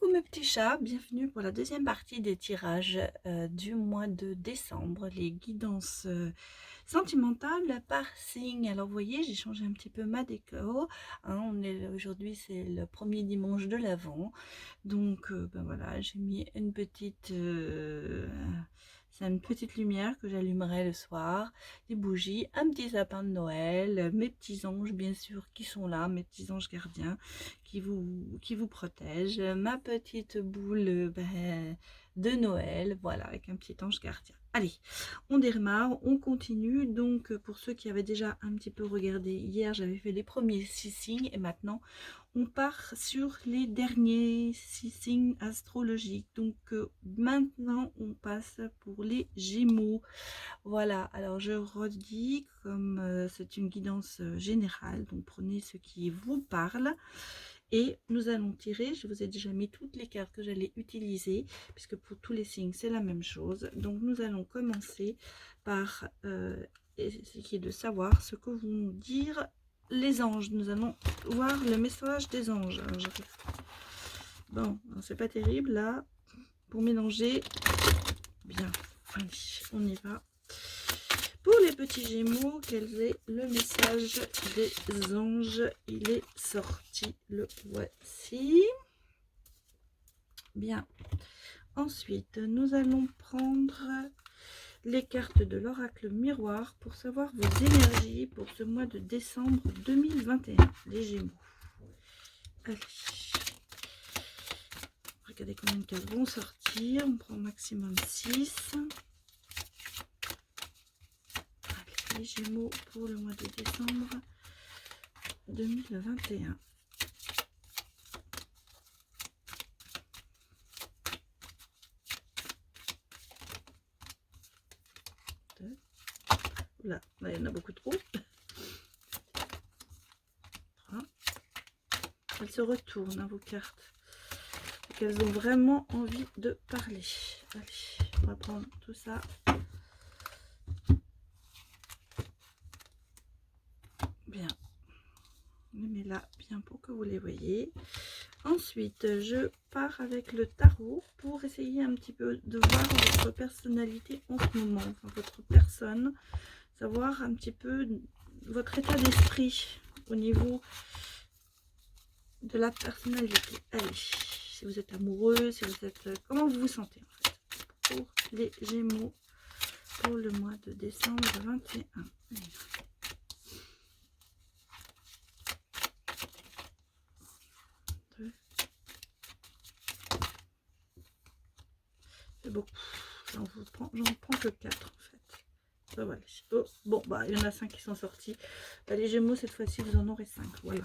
Coucou mes petits chats, bienvenue pour la deuxième partie des tirages du mois de décembre, les guidances sentimentales par signe. Alors vous voyez, j'ai changé un petit peu ma déco, hein, aujourd'hui c'est le premier dimanche de l'Avent, donc ben voilà, j'ai mis c'est une petite lumière que j'allumerai le soir, des bougies, un petit sapin de Noël, mes petits anges bien sûr qui sont là, mes petits anges gardiens qui vous protègent, ma petite boule de Noël, voilà, avec un petit ange gardien. Allez, on démarre, on continue. Donc pour ceux qui avaient déjà un petit peu regardé hier, j'avais fait les premiers 6 signes et maintenant on part sur les derniers 6 signes astrologiques. Donc maintenant on passe pour les Gémeaux. Voilà, alors je redis, comme c'est une guidance générale, donc prenez ce qui vous parle. Et nous allons tirer, je vous ai déjà mis toutes les cartes que j'allais utiliser, puisque pour tous les signes c'est la même chose. Donc nous allons commencer par essayer de savoir ce que vont nous dire les anges. Nous allons voir le message des anges. Bon, c'est pas terrible là, pour mélanger. Bien, allez, on y va. Pour les petits Gémeaux, quel est le message des anges? Il est sorti, le voici. Bien. Ensuite, nous allons prendre les cartes de l'oracle miroir pour savoir vos énergies pour ce mois de décembre 2021, les Gémeaux. Allez. Regardez combien de cartes vont sortir. On prend au maximum 6. Les Gémeaux pour le mois de décembre 2021. Là, il y en a beaucoup trop. 3. Elles se retournent, hein, vos cartes. Elles ont vraiment envie de parler. Allez, on va prendre tout ça. Bien. Je les mets là bien pour que vous les voyez. Ensuite, je pars avec le tarot pour essayer un petit peu de voir votre personnalité en ce moment, enfin, votre personne, savoir un petit peu votre état d'esprit au niveau de la personnalité. Allez, si vous êtes amoureux, si vous êtes... comment vous vous sentez en fait pour les Gémeaux pour le mois de décembre 21. Allez. C'est beaucoup. J'en prends que 4 en fait. Ça va aller. Oh, bon, bah il y en a 5 qui sont sortis. Bah, les Gémeaux, cette fois-ci, vous en aurez 5. Voilà.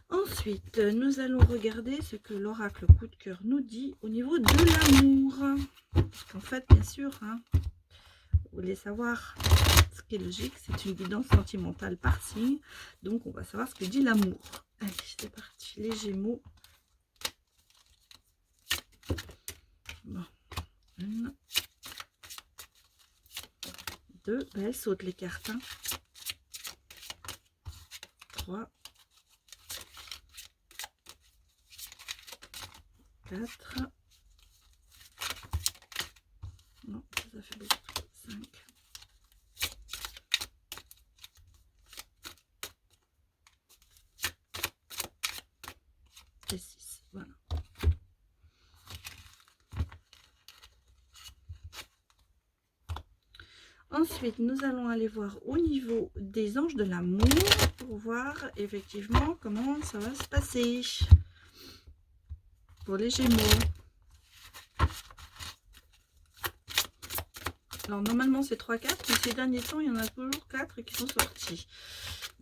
Ensuite, nous allons regarder ce que l'oracle coup de cœur nous dit au niveau de l'amour. Parce qu'en fait, bien sûr, hein, vous voulez savoir ce qui est logique, c'est une guidance sentimentale par signe. Donc, on va savoir ce que dit l'amour. Allez, c'est parti. Les Gémeaux. Bon. 1, 2. Ben, elles sautent les cartes. Hein. 3. 4. Non, ça fait beaucoup. 5. Et 6. Voilà. Ensuite, nous allons aller voir au niveau des anges de l'amour pour voir effectivement comment ça va se passer pour les Gémeaux. Alors normalement c'est 3 4, mais ces derniers temps il y en a toujours 4 qui sont sortis.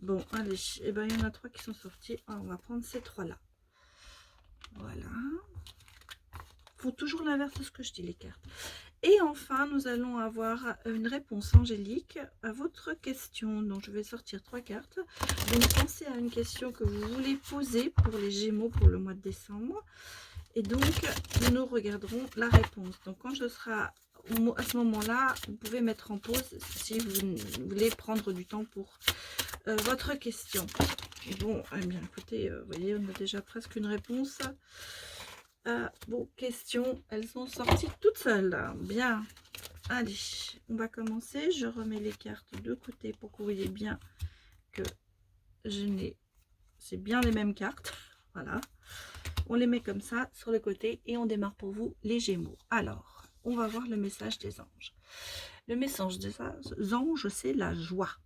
Bon allez, et ben il y en a 3 qui sont sortis. Alors, on va prendre ces 3 là. Voilà. Faut toujours l'inverse de ce que je dis les cartes. Et enfin, nous allons avoir une réponse angélique à votre question. Donc, je vais sortir 3 cartes. Donc, pensez à une question que vous voulez poser pour les Gémeaux pour le mois de décembre. Et donc, nous regarderons la réponse. Donc, quand je serai à ce moment-là, vous pouvez mettre en pause si vous voulez prendre du temps pour votre question. Bon, eh bien, écoutez, vous voyez, on a déjà presque une réponse à vos questions. Elles sont sorties toutes seules, là. Bien. Allez, on va commencer. Je remets les cartes de côté pour que vous voyez bien que c'est bien les mêmes cartes. Voilà. On les met comme ça sur le côté et on démarre pour vous les Gémeaux. Alors, on va voir le message des anges. Le message des anges, c'est la joie.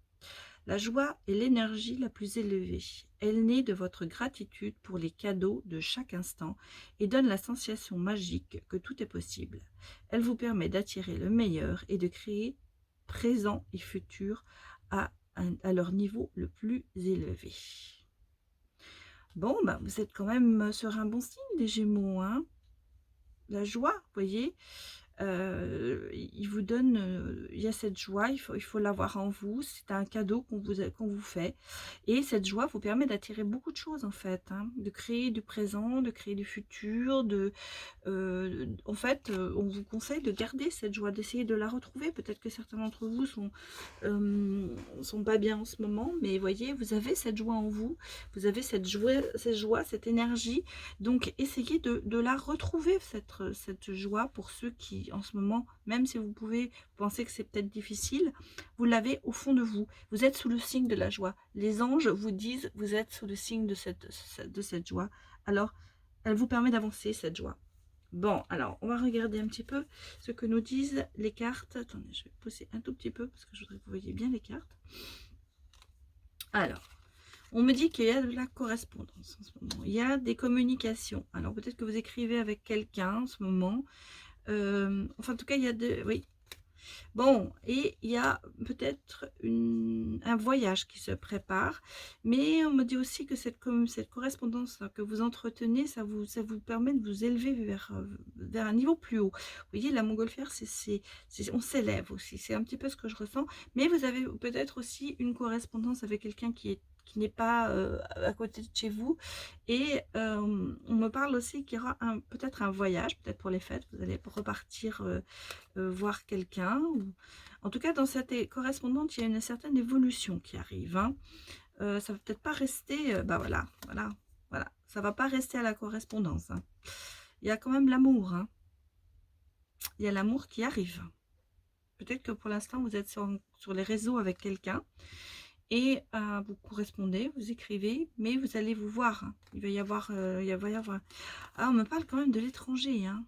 La joie est l'énergie la plus élevée. Elle naît de votre gratitude pour les cadeaux de chaque instant et donne la sensation magique que tout est possible. Elle vous permet d'attirer le meilleur et de créer présent et futur à leur niveau le plus élevé. Bon, bah, vous êtes quand même sur un bon signe, les Gémeaux, hein. La joie, vous voyez, il vous donne, il y a cette joie, il faut l'avoir en vous, c'est un cadeau qu'on vous fait et cette joie vous permet d'attirer beaucoup de choses en fait, hein, de créer du présent, de créer du futur, en fait, on vous conseille de garder cette joie, d'essayer de la retrouver. Peut-être que certains d'entre vous sont pas bien en ce moment, mais voyez, vous avez cette joie en vous, vous avez cette joie, cette énergie, donc essayez de la retrouver, cette joie, pour ceux qui en ce moment, même si vous penser que c'est peut-être difficile, vous l'avez au fond de vous, vous êtes sous le signe de la joie. Les anges vous disent, vous êtes sous le signe de cette joie, alors elle vous permet d'avancer, cette joie. Bon, alors, on va regarder un petit peu ce que nous disent les cartes. Attendez, je vais pousser un tout petit peu parce que je voudrais que vous voyez bien les cartes. Alors, on me dit qu'il y a de la correspondance en ce moment. Il y a des communications. Alors, peut-être que vous écrivez avec quelqu'un en ce moment. Enfin, en tout cas, il y a oui. Bon, et il y a peut-être un voyage qui se prépare, mais on me dit aussi que cette correspondance que vous entretenez, ça vous permet de vous élever vers un niveau plus haut. Vous voyez, la montgolfière, on s'élève aussi, c'est un petit peu ce que je ressens, mais vous avez peut-être aussi une correspondance avec quelqu'un qui n'est pas à côté de chez vous, et on me parle aussi qu'il y aura peut-être un voyage, peut-être pour les fêtes, vous allez repartir voir quelqu'un. En tout cas, dans cette correspondance, il y a une certaine évolution qui arrive, hein. Ça va peut-être pas rester, bah voilà, ça va pas rester à la correspondance, hein. Il y a quand même l'amour, hein. Il y a l'amour qui arrive. Peut-être que pour l'instant, vous êtes sur les réseaux avec quelqu'un et vous correspondez, vous écrivez, mais vous allez vous voir, hein. Il va y avoir, Ah, on me parle quand même de l'étranger, hein.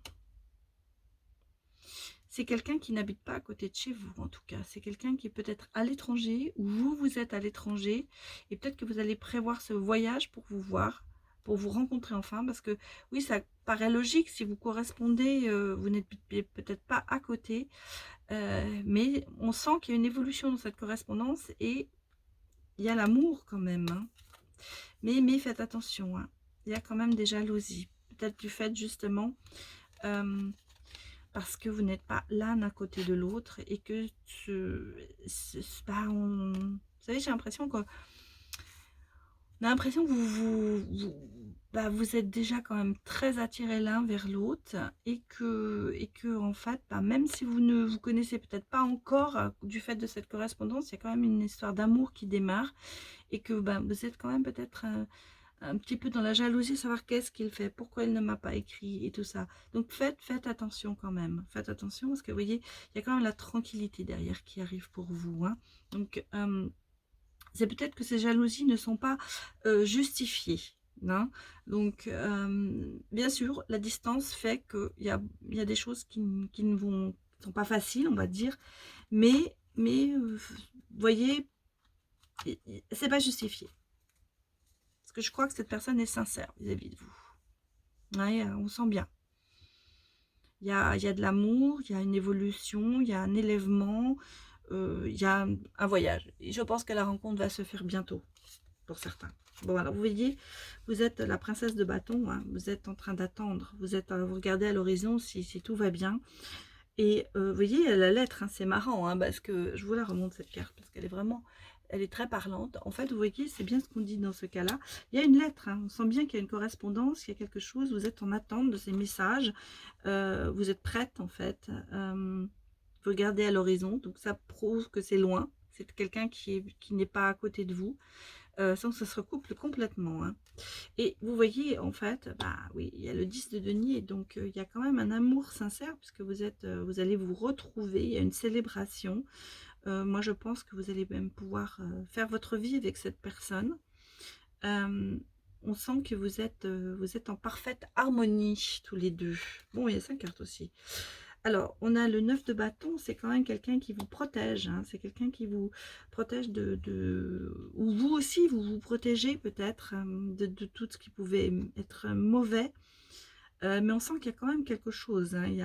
C'est quelqu'un qui n'habite pas à côté de chez vous, en tout cas. C'est quelqu'un qui est peut-être à l'étranger, ou vous êtes à l'étranger, et peut-être que vous allez prévoir ce voyage pour vous voir, pour vous rencontrer enfin, parce que oui, ça paraît logique, si vous correspondez, vous n'êtes peut-être pas à côté, mais on sent qu'il y a une évolution dans cette correspondance, et il y a l'amour quand même, hein. Mais faites attention, hein. Il y a quand même des jalousies, peut-être du fait justement... parce que vous n'êtes pas l'un à côté de l'autre et que vous savez, j'ai l'impression que vous êtes déjà quand même très attirés l'un vers l'autre, et que en fait, même si vous ne vous connaissez peut-être pas encore, du fait de cette correspondance, il y a quand même une histoire d'amour qui démarre, et que vous êtes quand même peut-être un petit peu dans la jalousie, savoir qu'est-ce qu'il fait, pourquoi il ne m'a pas écrit et tout ça. Donc faites attention quand même, faites attention, parce que vous voyez, il y a quand même la tranquillité derrière qui arrive pour vous, hein. Donc c'est peut-être que ces jalousies ne sont pas justifiées, hein. Donc bien sûr, la distance fait qu'il y a des choses qui ne sont pas faciles, on va dire, mais vous voyez, c'est pas justifié. Que je crois que cette personne est sincère vis-à-vis de vous. Ouais, on sent bien. Il y a de l'amour, il y a une évolution, il y a un élèvement, il y a un voyage. Et je pense que la rencontre va se faire bientôt, pour certains. Bon, alors vous voyez, vous êtes la princesse de bâton, hein, vous êtes en train d'attendre, vous regardez à l'horizon si tout va bien. Et vous voyez, la lettre, hein, c'est marrant, hein, parce que je vous la remonte cette carte, parce qu'elle est vraiment... Elle est très parlante. En fait, vous voyez, c'est bien ce qu'on dit dans ce cas-là. Il y a une lettre, hein. On sent bien qu'il y a une correspondance, il y a quelque chose. Vous êtes en attente de ces messages. Vous êtes prête, en fait. Vous regardez à l'horizon. Donc, ça prouve que c'est loin. C'est quelqu'un qui n'est pas à côté de vous. sans que ça se recouple complètement, hein. Et vous voyez, en fait, bah oui, il y a le 10 de denier, donc il y a quand même un amour sincère, puisque vous allez vous retrouver, il y a une célébration. Moi, je pense que vous allez même pouvoir faire votre vie avec cette personne. Euh, on sent que vous êtes en parfaite harmonie, tous les deux. Bon, il y a 5 cartes aussi. Alors, on a le 9 de bâton, c'est quand même quelqu'un qui vous protège, hein. C'est quelqu'un qui vous protège ou vous aussi, vous vous protégez peut-être de tout ce qui pouvait être mauvais. Mais on sent qu'il y a quand même quelque chose, hein. Il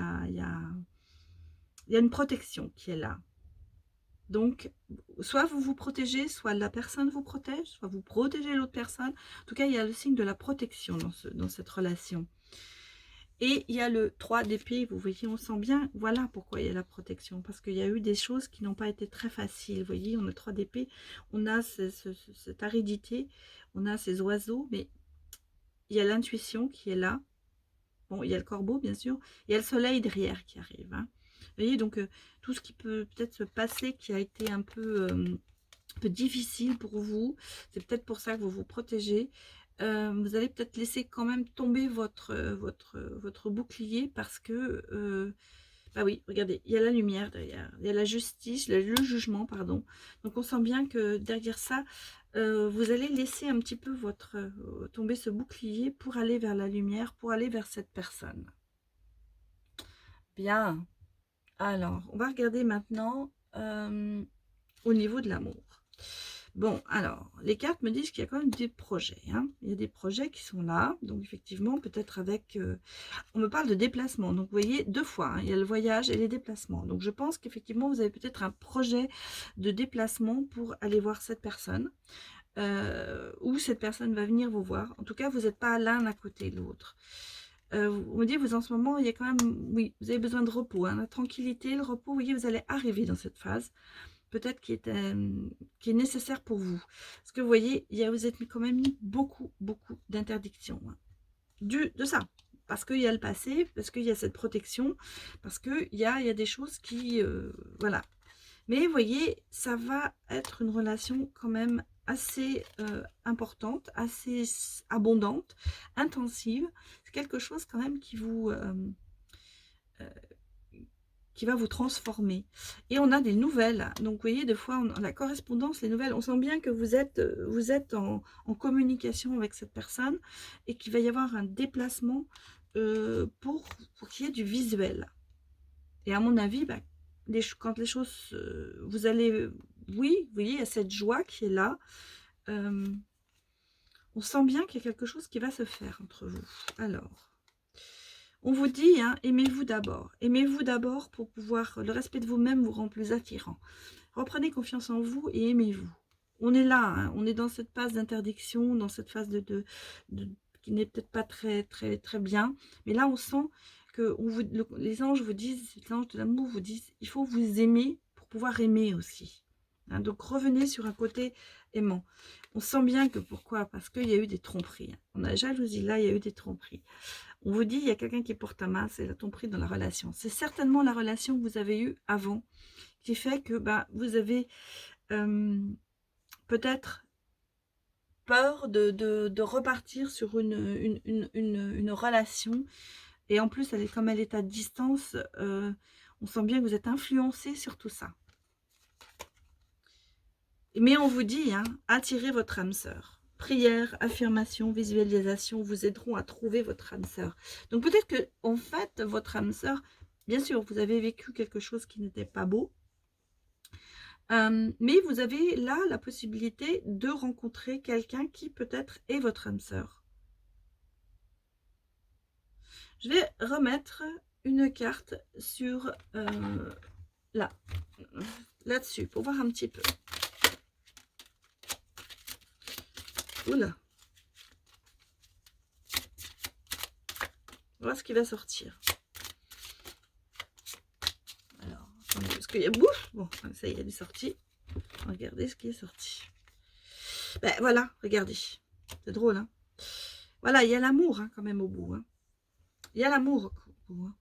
y a une protection qui est là. Donc, soit vous vous protégez, soit la personne vous protège, soit vous protégez l'autre personne. En tout cas, il y a le signe de la protection dans cette relation. Et il y a le 3 d'épée, vous voyez, on sent bien, voilà pourquoi il y a la protection. Parce qu'il y a eu des choses qui n'ont pas été très faciles. Vous voyez, on a 3 d'épée, on a cette aridité, on a ces oiseaux, mais il y a l'intuition qui est là. Bon, il y a le corbeau, bien sûr. Il y a le soleil derrière qui arrive, hein. Vous voyez, donc tout ce qui peut peut-être se passer, qui a été un peu difficile pour vous, c'est peut-être pour ça que vous vous protégez. Vous allez peut-être laisser quand même tomber votre bouclier parce que, bah oui, regardez, il y a la lumière derrière, il y a la justice, le jugement, pardon. Donc on sent bien que derrière ça, vous allez laisser un petit peu tomber ce bouclier pour aller vers la lumière, pour aller vers cette personne. Bien. Alors, on va regarder maintenant au niveau de l'amour. Bon, alors, les cartes me disent qu'il y a quand même des projets, hein. Il y a des projets qui sont là. Donc, effectivement, peut-être avec... on me parle de déplacement. Donc, vous voyez, 2 fois, hein, il y a le voyage et les déplacements. Donc, je pense qu'effectivement, vous avez peut-être un projet de déplacement pour aller voir cette personne. Ou cette personne va venir vous voir. En tout cas, vous n'êtes pas l'un à côté de l'autre. Vous me dites, vous en ce moment, il y a quand même... Oui, vous avez besoin de repos, hein, la tranquillité, le repos. Vous voyez, vous allez arriver dans cette phase. Peut-être qui est nécessaire pour vous. Parce que vous voyez, vous êtes quand même mis beaucoup d'interdictions. Hein. De ça. Parce qu'il y a le passé, parce qu'il y a cette protection, parce qu'il y a des choses qui... voilà. Mais vous voyez, ça va être une relation quand même assez importante, assez abondante, intensive. C'est quelque chose quand même qui va vous transformer. Et on a des nouvelles. Donc, vous voyez, des fois, la correspondance, les nouvelles, on sent bien que vous êtes en communication avec cette personne et qu'il va y avoir un déplacement pour qu'il y ait du visuel. Et à mon avis, bah, quand les choses, vous allez, oui, vous voyez, il y a cette joie qui est là. On sent bien qu'il y a quelque chose qui va se faire entre vous. Alors... On vous dit, hein, aimez-vous d'abord. Aimez-vous d'abord pour pouvoir... Le respect de vous-même vous rend plus attirant. Reprenez confiance en vous et aimez-vous. On est là, hein, on est dans cette phase d'interdiction, dans cette phase qui n'est peut-être pas très bien. Mais là, on sent que les anges vous disent, les anges de l'amour vous disent, il faut vous aimer pour pouvoir aimer aussi. Hein, donc, revenez sur un côté aimant. On sent bien que, pourquoi? Parce qu'il y a eu des tromperies. On a jalousie, là, il y a eu des tromperies. On vous dit, il y a quelqu'un qui porte ta main, c'est la tromperie dans la relation. C'est certainement la relation que vous avez eue avant, qui fait que bah, vous avez peut-être peur de repartir sur une relation. Et en plus, comme elle est à distance, on sent bien que vous êtes influencé sur tout ça. Mais on vous dit, hein, attirez votre âme sœur. Prière, affirmation, visualisation vous aideront à trouver votre âme sœur. Donc peut-être que, en fait, votre âme sœur, bien sûr, vous avez vécu quelque chose qui n'était pas beau, mais vous avez là la possibilité de rencontrer quelqu'un qui peut-être est votre âme sœur. Je vais remettre une carte sur là-dessus, pour voir un petit peu. Oula. On va voir ce qui va sortir. Alors, parce qu'il y a bouf. Bon, ça y est, elle est sortie. Regardez ce qui est sorti. Ben voilà, regardez. C'est drôle, hein. Voilà, il y a l'amour hein, quand même au bout. Hein. Il y a l'amour au bout. Hein.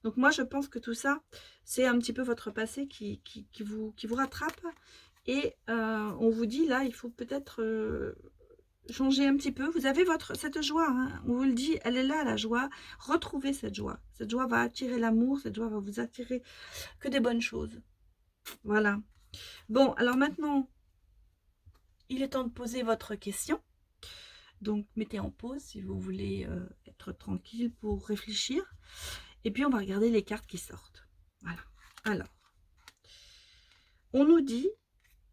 Donc moi, je pense que tout ça, c'est un petit peu votre passé qui vous rattrape Et on vous dit là, il faut peut-être changer un petit peu. Vous avez cette joie, hein, on vous le dit, elle est là, la joie. Retrouvez cette joie. Cette joie va attirer l'amour, cette joie va vous attirer que des bonnes choses. Voilà. Bon, alors maintenant, il est temps de poser votre question. Donc, mettez en pause si vous voulez être tranquille pour réfléchir. Et puis, on va regarder les cartes qui sortent. Voilà. Alors, on nous dit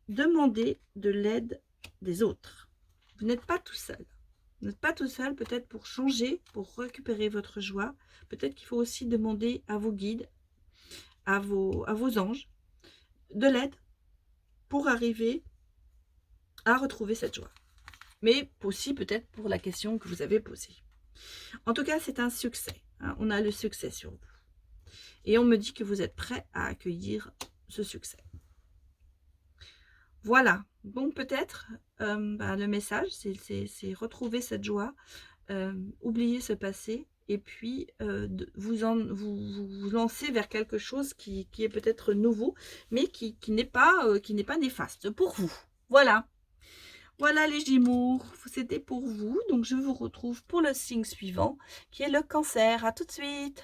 demander de l'aide des autres. Vous n'êtes pas tout seul. Vous n'êtes pas tout seul, peut-être pour changer, pour récupérer votre joie. Peut-être qu'il faut aussi demander à vos guides, à vos anges, de l'aide pour arriver à retrouver cette joie. Mais aussi peut-être pour la question que vous avez posée. En tout cas, c'est un succès. Hein, on a le succès sur vous. Et on me dit que vous êtes prêt à accueillir ce succès. Voilà. Bon, peut-être, le message, c'est retrouver cette joie, oublier ce passé, et puis vous lancer vers quelque chose qui est peut-être nouveau, mais qui n'est pas néfaste pour vous. Voilà. Voilà les Gémeaux, c'était pour vous. Donc je vous retrouve pour le signe suivant, qui est le Cancer. À tout de suite.